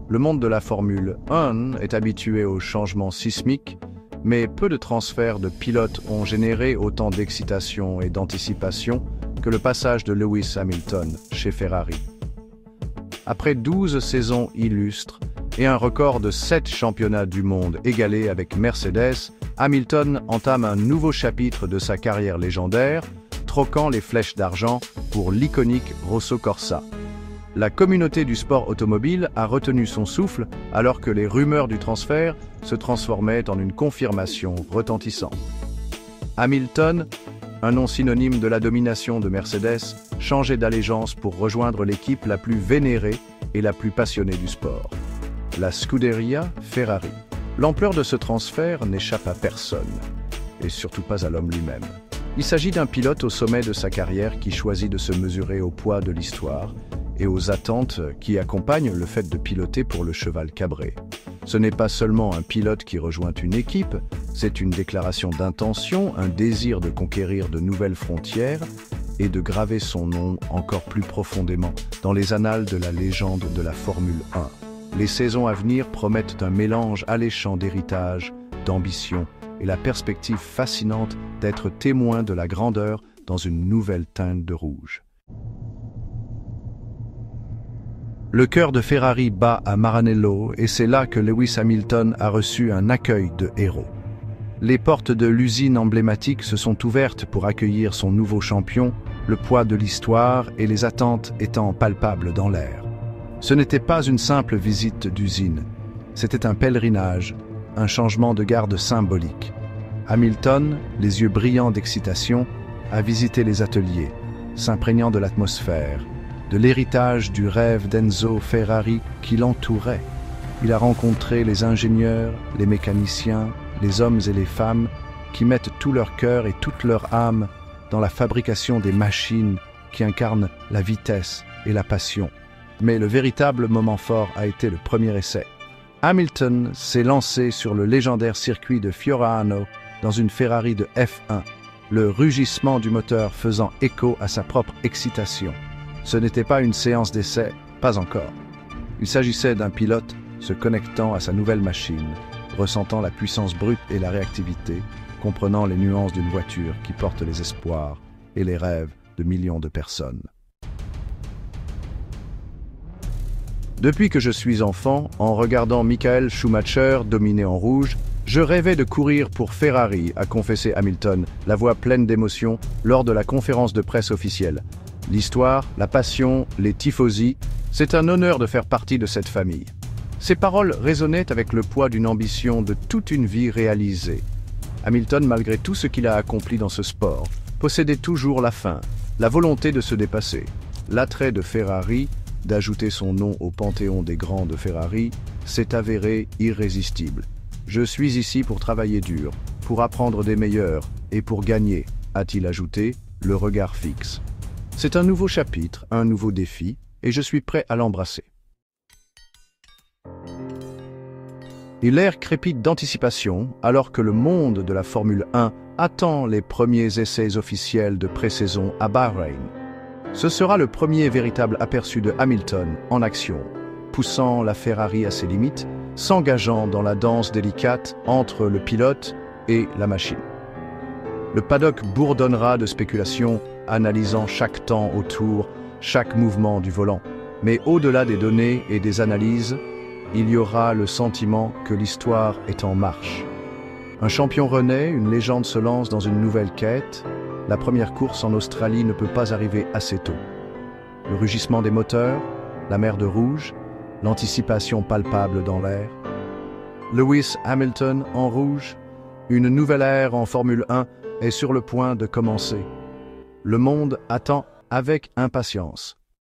Le monde de la Formule 1 est habitué aux changements sismiques, mais peu de transferts de pilotes ont généré autant d'excitation et d'anticipation que le passage de Lewis Hamilton chez Ferrari. Après 12 saisons illustres et un record de 7 championnats du monde égalé avec Mercedes, Hamilton entame un nouveau chapitre de sa carrière légendaire, troquant les flèches d'argent pour l'iconique Rosso Corsa. La communauté du sport automobile a retenu son souffle alors que les rumeurs du transfert se transformaient en une confirmation retentissante. Hamilton, un nom synonyme de la domination de Mercedes, changeait d'allégeance pour rejoindre l'équipe la plus vénérée et la plus passionnée du sport, la Scuderia Ferrari. L'ampleur de ce transfert n'échappe à personne, et surtout pas à l'homme lui-même. Il s'agit d'un pilote au sommet de sa carrière qui choisit de se mesurer au poids de l'histoire et aux attentes qui accompagnent le fait de piloter pour le cheval cabré. Ce n'est pas seulement un pilote qui rejoint une équipe, c'est une déclaration d'intention, un désir de conquérir de nouvelles frontières et de graver son nom encore plus profondément dans les annales de la légende de la Formule 1. Les saisons à venir promettent un mélange alléchant d'héritage, d'ambition et la perspective fascinante d'être témoin de la grandeur dans une nouvelle teinte de rouge. Le cœur de Ferrari bat à Maranello et c'est là que Lewis Hamilton a reçu un accueil de héros. Les portes de l'usine emblématique se sont ouvertes pour accueillir son nouveau champion, le poids de l'histoire et les attentes étant palpables dans l'air. Ce n'était pas une simple visite d'usine, c'était un pèlerinage, un changement de garde symbolique. Hamilton, les yeux brillants d'excitation, a visité les ateliers, s'imprégnant de l'atmosphère, de l'héritage du rêve d'Enzo Ferrari qui l'entourait. Il a rencontré les ingénieurs, les mécaniciens, les hommes et les femmes qui mettent tout leur cœur et toute leur âme dans la fabrication des machines qui incarnent la vitesse et la passion. Mais le véritable moment fort a été le premier essai. Hamilton s'est lancé sur le légendaire circuit de Fiorano dans une Ferrari de F1, le rugissement du moteur faisant écho à sa propre excitation. Ce n'était pas une séance d'essai, pas encore. Il s'agissait d'un pilote se connectant à sa nouvelle machine, ressentant la puissance brute et la réactivité, comprenant les nuances d'une voiture qui porte les espoirs et les rêves de millions de personnes. Depuis que je suis enfant, en regardant Michael Schumacher dominer en rouge, je rêvais de courir pour Ferrari, a confessé Hamilton, la voix pleine d'émotion, lors de la conférence de presse officielle. L'histoire, la passion, les tifosi, c'est un honneur de faire partie de cette famille. Ces paroles résonnaient avec le poids d'une ambition de toute une vie réalisée. Hamilton, malgré tout ce qu'il a accompli dans ce sport, possédait toujours la faim, la volonté de se dépasser. L'attrait de Ferrari, d'ajouter son nom au panthéon des grands de Ferrari, s'est avéré irrésistible. Je suis ici pour travailler dur, pour apprendre des meilleurs et pour gagner, a-t-il ajouté, le regard fixe. C'est un nouveau chapitre, un nouveau défi, et je suis prêt à l'embrasser. Et l'air crépite d'anticipation alors que le monde de la Formule 1 attend les premiers essais officiels de pré-saison à Bahreïn. Ce sera le premier véritable aperçu de Hamilton en action, poussant la Ferrari à ses limites, s'engageant dans la danse délicate entre le pilote et la machine. Le paddock bourdonnera de spéculations, analysant chaque temps autour, chaque mouvement du volant. Mais au-delà des données et des analyses, il y aura le sentiment que l'histoire est en marche. Un champion renaît, une légende se lance dans une nouvelle quête. La première course en Australie ne peut pas arriver assez tôt. Le rugissement des moteurs, la mer de rouge, l'anticipation palpable dans l'air. Lewis Hamilton en rouge, une nouvelle ère en Formule 1 est sur le point de commencer. Le monde attend avec impatience.